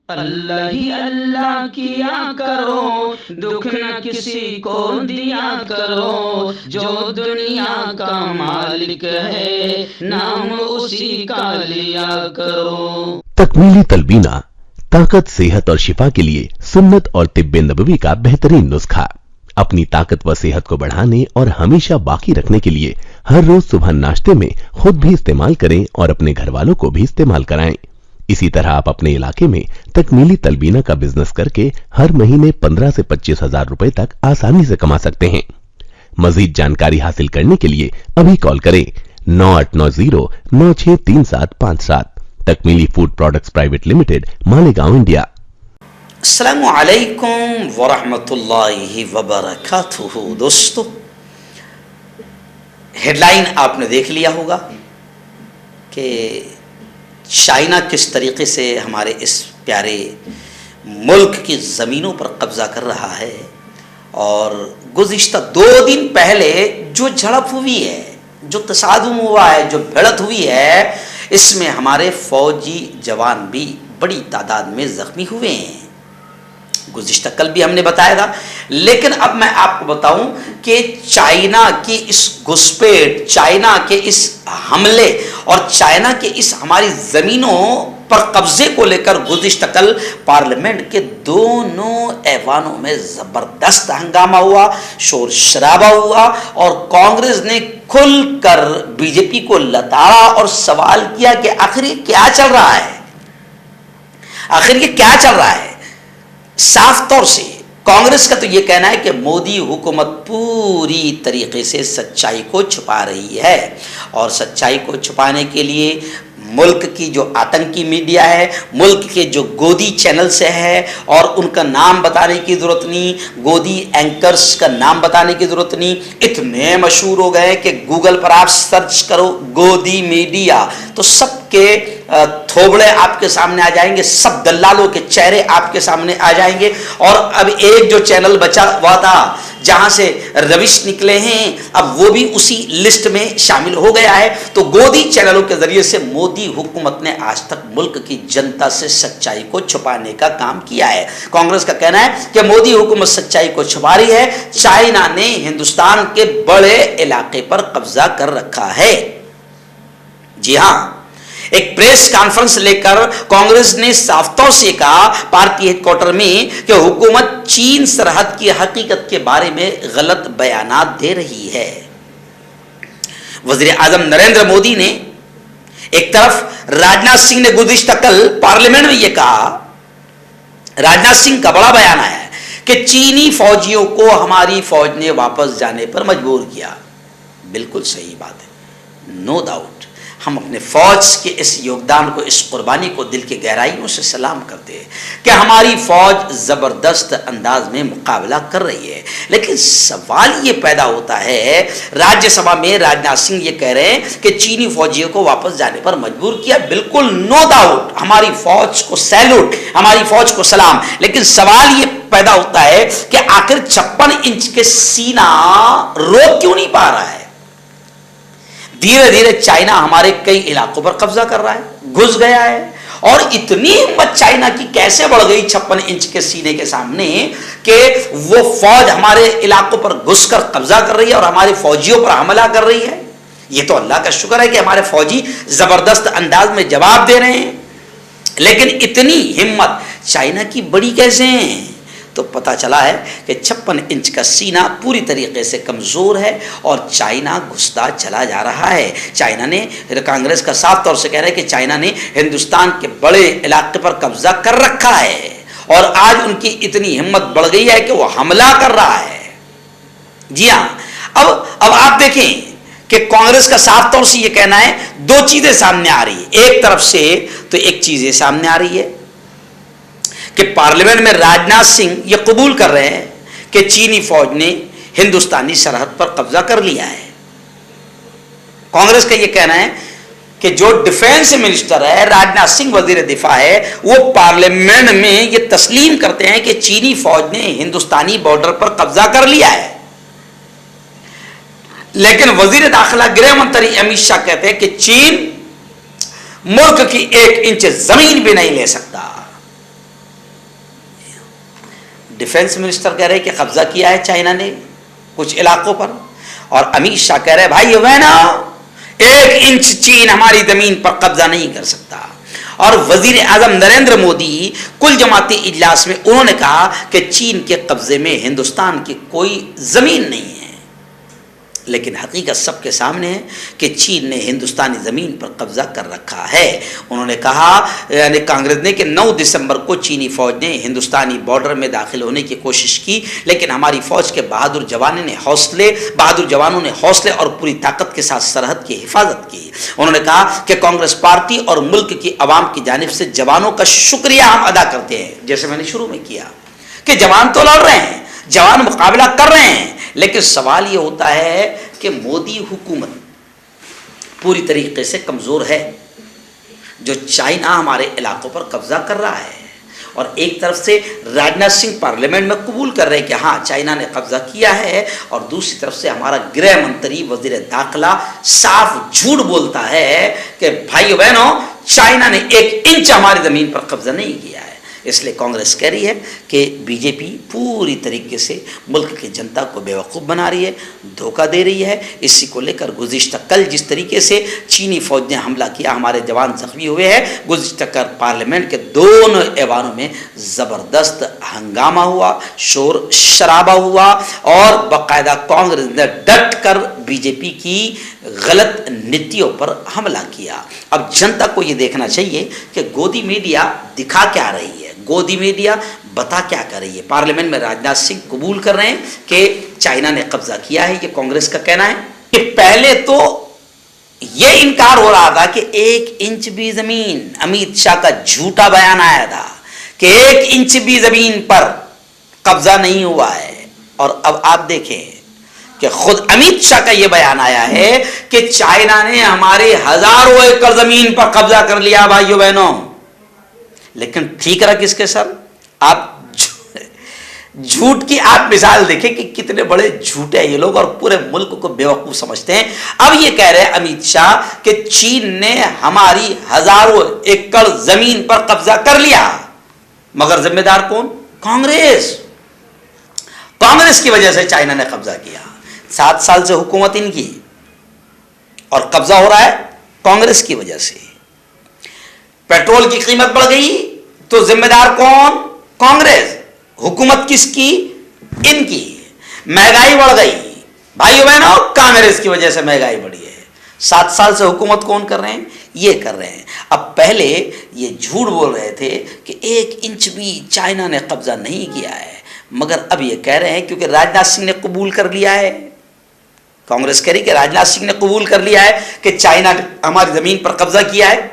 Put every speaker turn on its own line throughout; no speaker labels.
अल्लाह ही अल्लाह किया करो, दुख न किसी को दिया करो, जो दुनिया का मालिक है नाम उसी का लिया करो।
तकमीली तलबीना, ताकत, सेहत और शिफा के लिए सुन्नत और तिब्बे नबवी का बेहतरीन नुस्खा। अपनी ताकत व सेहत को बढ़ाने और हमेशा बाकी रखने के लिए हर रोज सुबह नाश्ते में खुद भी इस्तेमाल करें और अपने घर वालों को भी इस्तेमाल कराएं। इसी तरह आप अपने इलाके में तकमीली तलबीना का बिजनेस करके हर महीने 15 से 25 हजार रुपए तक आसानी से कमा सकते हैं। मजीद जानकारी हासिल करने के लिए अभी कॉल करें 9890963757। Takmili food products private limited, Malegaon, India.
अस्सलामु अलैकुम वरहमतुल्लाहि वबरकातुहू। दोस्तों, हेडलाइन आपने देख लिया होगा कि चाइना किस तरीके से हमारे इस प्यारे मुल्क की ज़मीनों पर कब्ज़ा कर रहा है, और गुज़िश्ता 2 दिन पहले जो झड़प हुई है, जो तसादुम हुआ है, जो भिड़त हुई है, इसमें हमारे फौजी जवान भी बड़ी तादाद में ज़ख्मी हुए हैं। गुज़िश्ता कल भी हमने बताया था, लेकिन अब मैं आपको बताऊं कि चाइना की इस घुसपैठ, चाइना के इस हमले और चाइना के इस हमारी ज़मीनों पर कब्जे को लेकर गुज़िश्ता कल पार्लियामेंट के दोनों ऐवानों में ज़बरदस्त हंगामा हुआ, शोर शराबा हुआ, और कांग्रेस ने खुलकर बीजेपी को लताड़ा और सवाल किया कि आखिर ये क्या चल रहा है, आखिर ये क्या चल रहा है। साफ तौर से कांग्रेस का तो ये कहना है कि मोदी हुकूमत पूरी तरीके से सच्चाई को छुपा रही है, और सच्चाई को छुपाने के लिए मुल्क की जो आतंकी मीडिया है, मुल्क के जो गोदी चैनल से है, और उनका नाम बताने की ज़रूरत नहीं, गोदी एंकर्स का नाम बताने की ज़रूरत नहीं, इतने मशहूर हो गए कि गूगल पर आप सर्च करो गोदी मीडिया तो सबके थोबड़े आपके सामने आ जाएंगे, सब दल्लालों के चेहरे आपके सामने आ जाएंगे। और अब एक जो चैनल बचा हुआ था जहां से रविश निकले हैं, अब वो भी उसी लिस्ट में शामिल हो गया है। तो गोदी चैनलों के जरिए से मोदी हुकूमत ने आज तक मुल्क की जनता से सच्चाई को छुपाने का काम किया है। कांग्रेस का कहना है कि मोदी हुकूमत सच्चाई को छुपा रही है, चाइना ने हिंदुस्तान के बड़े इलाके पर कब्जा कर रखा है। जी हां, एक प्रेस कॉन्फ्रेंस लेकर कांग्रेस ने साफ तौर से कहा पार्टी हेडक्वार्टर में कि हुकूमत चीन सरहद की हकीकत के बारे में गलत बयानात दे रही है। वज़ीर आज़म नरेंद्र मोदी ने एक तरफ, राजनाथ सिंह ने गुज़िश्ता कल पार्लियामेंट में यह कहा, राजनाथ सिंह का बड़ा बयान आया है कि चीनी फौजियों को हमारी फौज ने वापस जाने पर मजबूर किया। बिल्कुल सही बात है, नो डाउट। हम अपने फौज के इस योगदान को, इस कुर्बानी को दिल की गहराइयों से सलाम करते हैं कि हमारी फौज जबरदस्त अंदाज में मुकाबला कर रही है। लेकिन सवाल ये पैदा होता है, राज्यसभा में राजनाथ सिंह ये कह रहे हैं कि चीनी फौजियों को वापस जाने पर मजबूर किया। बिल्कुल नो डाउट, हमारी फौज को सैल्यूट, हमारी फौज को सलाम। लेकिन सवाल ये पैदा होता है कि आखिर 56 इंच के सीना रोक क्यों नहीं पा रहा है। धीरे धीरे चाइना हमारे कई इलाकों पर कब्जा कर रहा है, घुस गया है, और इतनी हिम्मत चाइना की कैसे बढ़ गई 56 इंच के सीने के सामने कि वो फौज हमारे इलाकों पर घुसकर कब्जा कर रही है और हमारे फौजियों पर हमला कर रही है। ये तो अल्लाह का शुक्र है कि हमारे फौजी जबरदस्त अंदाज में जवाब दे रहे हैं, लेकिन इतनी हिम्मत चाइना की बड़ी कैसे है। तो पता चला है कि 56 इंच का सीना पूरी तरीके से कमज़ोर है और चाइना घुसता चला जा रहा है। चाइना ने, कांग्रेस का साफ तौर से कह रहा है कि चाइना ने हिंदुस्तान के बड़े इलाके पर कब्जा कर रखा है, और आज उनकी इतनी हिम्मत बढ़ गई है कि वो हमला कर रहा है। जी हाँ, अब आप देखें कि कांग्रेस का साफ तौर से ये कहना है, 2 चीज़ें सामने आ रही है। एक तरफ से तो एक चीज़ सामने आ रही है कि पार्लियामेंट में राजनाथ सिंह ये कबूल कर रहे हैं कि चीनी फौज ने हिंदुस्तानी सरहद पर कब्जा कर लिया है। कांग्रेस का ये कहना है कि जो डिफेंस मिनिस्टर है, राजनाथ सिंह वजीर दिफा है, वो पार्लियामेंट में ये तस्लीम करते हैं कि चीनी फौज ने हिंदुस्तानी बॉर्डर पर कब्जा कर लिया है। लेकिन वजीर दाखिला गृह मंत्री अमित शाह कहते हैं कि चीन मुल्क की 1 इंच जमीन भी नहीं ले सकता। डिफेंस मिनिस्टर कह रहे हैं कि कब्जा किया है चाइना ने कुछ इलाकों पर, और अमित शाह कह रहे हैं भाई बहनों 1 इंच चीन हमारी जमीन पर कब्जा नहीं कर सकता। और वजीर आजम नरेंद्र मोदी कुल जमाती इजलास में उन्होंने कहा कि चीन के कब्जे में हिंदुस्तान की कोई जमीन नहीं है, लेकिन हकीकत सबके सामने है कि चीन ने हिंदुस्तानी ज़मीन पर कब्जा कर रखा है। उन्होंने कहा, यानी कांग्रेस ने, कि 9 दिसंबर को चीनी फौज ने हिंदुस्तानी बॉर्डर में दाखिल होने की कोशिश की, लेकिन हमारी फौज के बहादुर जवानों ने हौसले और पूरी ताकत के साथ सरहद की हिफाजत की। उन्होंने कहा कि कांग्रेस पार्टी और मुल्क की आवाम की जानिब से जवानों का शुक्रिया हम अदा करते हैं, जैसे मैंने शुरू में किया कि जवान तो लड़ रहे हैं, जवान मुकाबला कर रहे हैं, लेकिन सवाल ये होता है कि मोदी हुकूमत पूरी तरीके से कमज़ोर है, जो चाइना हमारे इलाकों पर कब्जा कर रहा है। और एक तरफ से राजनाथ सिंह पार्लियामेंट में कबूल कर रहे हैं कि हाँ चाइना ने कब्जा किया है, और दूसरी तरफ से हमारा गृह मंत्री वजीर दाखिला साफ झूठ बोलता है कि भाइयों बहनों चाइना ने 1 इंच हमारी ज़मीन पर कब्जा नहीं किया है। इसलिए कांग्रेस कह रही है कि बीजेपी पूरी तरीके से मुल्क की जनता को बेवकूफ़ बना रही है, धोखा दे रही है। इसी को लेकर गुज़िश्ता कल जिस तरीके से चीनी फौज ने हमला किया, हमारे जवान जख्मी हुए हैं, गुज़िश्ता कल पार्लियामेंट के दोनों ऐवानों में ज़बरदस्त हंगामा हुआ, शोर शराबा हुआ, और बाकायदा कांग्रेस ने डट कर बीजेपी की गलत नीतियों पर हमला किया। अब जनता को ये देखना चाहिए कि गोदी मीडिया दिखा क्या रही है, गोदी मीडिया बता क्या कर रही है। पार्लियामेंट में राजनाथ सिंह कबूल कर रहे हैं कि चाइना ने कब्जा किया है, ये कांग्रेस का कहना है। कि पहले तो ये इनकार हो रहा था कि 1 इंच भी जमीन, अमित शाह का झूठा बयान आया था कि 1 इंच भी जमीन पर कब्जा नहीं हुआ है, और अब आप देखें कि खुद अमित शाह का यह बयान आया है कि चाइना ने हमारे हजारों एकड़ जमीन पर कब्जा कर लिया भाइयों बहनों। लेकिन ठीक रहा किसके सर? आप झूठ की आप मिसाल देखें कि कितने बड़े झूठे हैं ये लोग, और पूरे मुल्क को बेवकूफ समझते हैं। अब ये कह रहे हैं अमित शाह कि चीन ने हमारी हजारों एकड़ जमीन पर कब्जा कर लिया, मगर जिम्मेदार कौन? कांग्रेस की वजह से चाइना ने कब्जा किया। 7 साल से हुकूमत इनकी, और कब्जा हो रहा है कांग्रेस की वजह से। पेट्रोल की कीमत बढ़ गई तो जिम्मेदार कौन? कांग्रेस। हुकूमत किसकी? इनकी। महंगाई बढ़ गई भाइयों बहनों, कांग्रेस की वजह से महंगाई बढ़ी है। 7 साल से हुकूमत कौन कर रहे हैं? ये कर रहे हैं। अब पहले ये झूठ बोल रहे थे कि 1 इंच भी चाइना ने कब्जा नहीं किया है, मगर अब ये कह रहे हैं क्योंकि राजनाथ सिंह ने कबूल कर लिया है। कांग्रेस कह रही कि राजनाथ सिंह ने कबूल कर लिया है कि चाइना ने हमारी जमीन पर कब्जा किया है।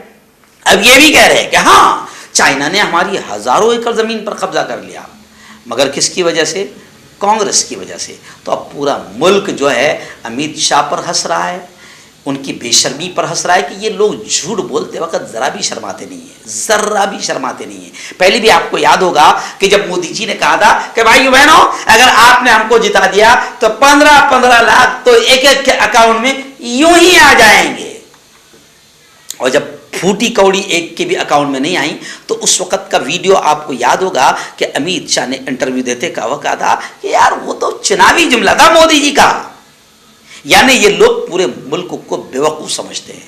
अब ये भी कह रहे हैं कि हाँ चाइना ने हमारी हजारों एकड़ जमीन पर कब्जा कर लिया, मगर किसकी वजह से? कांग्रेस की वजह से। तो अब पूरा मुल्क जो है अमित शाह पर हंस रहा है, उनकी बेशर्मी पर हंस रहा है कि ये लोग झूठ बोलते वक्त जरा भी शर्माते नहीं है, जरा भी शर्माते नहीं है। पहले भी आपको याद होगा कि जब मोदी जी ने कहा था कि भाइयों बहनों अगर आपने हमको जिता दिया तो 15-15 लाख तो एक अकाउंट में यूं ही आ जाएंगे, और जब फूटी कौड़ी एक के भी अकाउंट में नहीं आई तो उस वक्त का वीडियो आपको याद होगा कि अमित शाह ने इंटरव्यू देते कहा था कि यार वो तो चुनावी जुमला था मोदी जी का। यानी ये लोग पूरे मुल्क को बेवकूफ़ समझते हैं,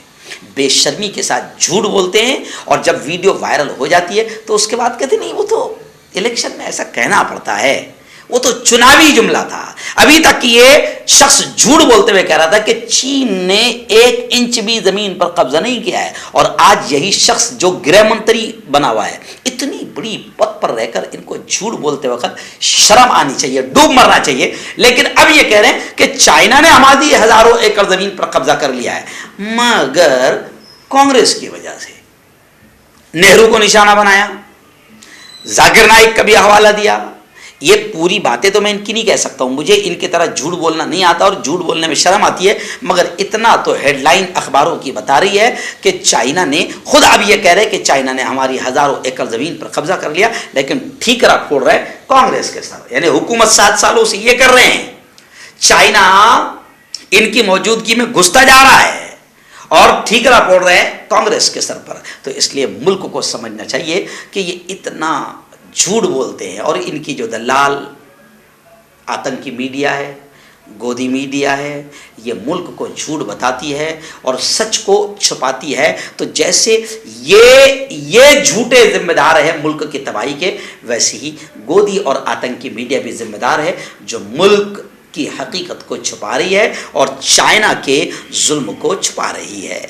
बेशर्मी के साथ झूठ बोलते हैं, और जब वीडियो वायरल हो जाती है तो उसके बाद कहते नहीं वो तो इलेक्शन में ऐसा कहना पड़ता है, वो तो चुनावी जुमला था। अभी तक ये शख्स झूठ बोलते हुए कह रहा था कि चीन ने 1 इंच भी जमीन पर कब्जा नहीं किया है, और आज यही शख्स जो गृह मंत्री बना हुआ है, इतनी बड़ी पद पर रहकर इनको झूठ बोलते वक्त शर्म आनी चाहिए, डूब मरना चाहिए। लेकिन अब ये कह रहे हैं कि चाइना ने हमारी हजारों एकड़ जमीन पर कब्जा कर लिया है, मगर कांग्रेस की वजह से। नेहरू को निशाना बनाया, जाकिर नाइक का भी हवाला दिया। ये पूरी बातें तो मैं इनकी नहीं कह सकता हूं, मुझे इनकी तरह झूठ बोलना नहीं आता और झूठ बोलने में शर्म आती है, मगर इतना तो हेडलाइन अखबारों की बता रही है कि चाइना ने खुद अब ये कह रहे हैं कि चाइना ने हमारी हजारों एकड़ जमीन पर कब्जा कर लिया, लेकिन ठीकरा फोड़ रहे कांग्रेस के साथ। यानी हुकूमत 7 सालों से ये कर रहे हैं, चाइना इनकी मौजूदगी में घुसता जा रहा है और ठीकरा फोड़ रहे हैं कांग्रेस के सर पर। तो इसलिए मुल्क को समझना चाहिए कि ये इतना झूठ बोलते हैं और इनकी जो दलाल आतंकी मीडिया है, गोदी मीडिया है, ये मुल्क को झूठ बताती है और सच को छुपाती है। तो जैसे ये झूठे जिम्मेदार है मुल्क की तबाही के, वैसे ही गोदी और आतंकी मीडिया भी जिम्मेदार है जो मुल्क की हकीकत को छुपा रही है और चाइना के जुल्म को छुपा रही है।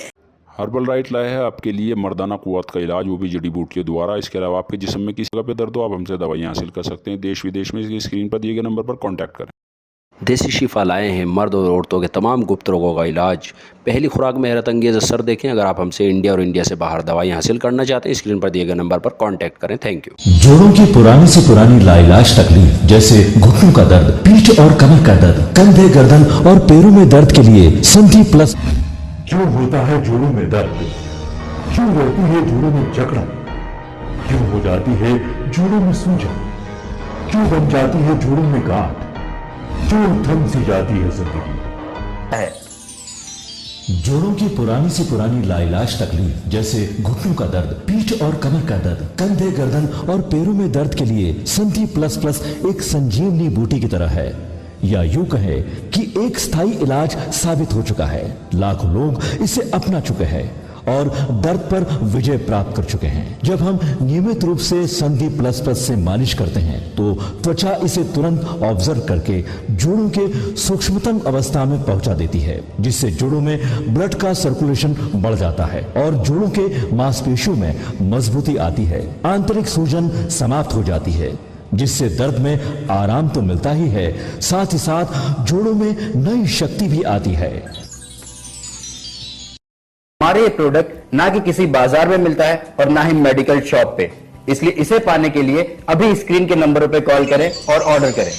हर्बल राइट लाया है आपके लिए मर्दाना कुव्वत का इलाज, वो भी जड़ी बूटियों द्वारा। इसके अलावा आपके जिस्म में किसी जगह पे दर्द हो, आप हमसे दवाइयाँ हासिल कर सकते हैं। देश विदेश में इसकी स्क्रीन पर दिए गए नंबर पर कॉन्टैक्ट करें।
देसी शिफा लाए हैं मर्द और औरतों के तमाम गुप्त रोगों का इलाज। पहली खुराक में हैरत अंगेज़ असर देखें। अगर आप हमसे इंडिया और इंडिया से बाहर दवाइयाँ हासिल करना चाहते हैं, स्क्रीन पर दिए गए नंबर पर कांटेक्ट करें। Thank you.
जोड़ों की पुरानी से पुरानी लाइलाज तकलीफ जैसे घुटनों का दर्द, पीठ और कमर का दर्द, कंधे, गर्दन और पैरों में दर्द के लिए संधि प्लस।
क्यों होता है जोड़ों में दर्द? क्यों रहती है जोड़ों में जकड़न? क्यों हो जाती है जोड़ों में सूजन? क्यों बन जाती है जोड़ों में गांठ? क्यों थम सी जाती है जिंदगी?
जोड़ों की पुरानी से पुरानी लाइलाज तकलीफ जैसे घुटनों का दर्द, पीठ और कमर का दर्द, कंधे, गर्दन और पैरों में दर्द के लिए संधि प्लस प्लस एक संजीवनी बूटी की तरह है, या यूं कहे कि एक स्थायी इलाज साबित हो चुका है। लाखों लोग इसे अपना चुके हैं और दर्द पर विजय प्राप्त कर चुके हैं। जब हम नियमित रूप से संधि प्लस प्लस से मालिश करते हैं तो त्वचा इसे तुरंत ऑब्जर्व करके जोड़ों के सूक्ष्मतम अवस्था में पहुंचा देती है, जिससे जोड़ों में ब्लड का सर्कुलेशन बढ़ जाता है और जोड़ों के मांसपेशियों में मजबूती आती है। आंतरिक सूजन समाप्त हो जाती है, जिससे दर्द में आराम तो मिलता ही है, साथ ही साथ जोड़ों में नई शक्ति भी आती है।
हमारे ये प्रोडक्ट ना कि किसी बाजार में मिलता है और ना ही मेडिकल शॉप पे, इसलिए इसे पाने के लिए अभी स्क्रीन के नंबरों पे कॉल करें और ऑर्डर करें।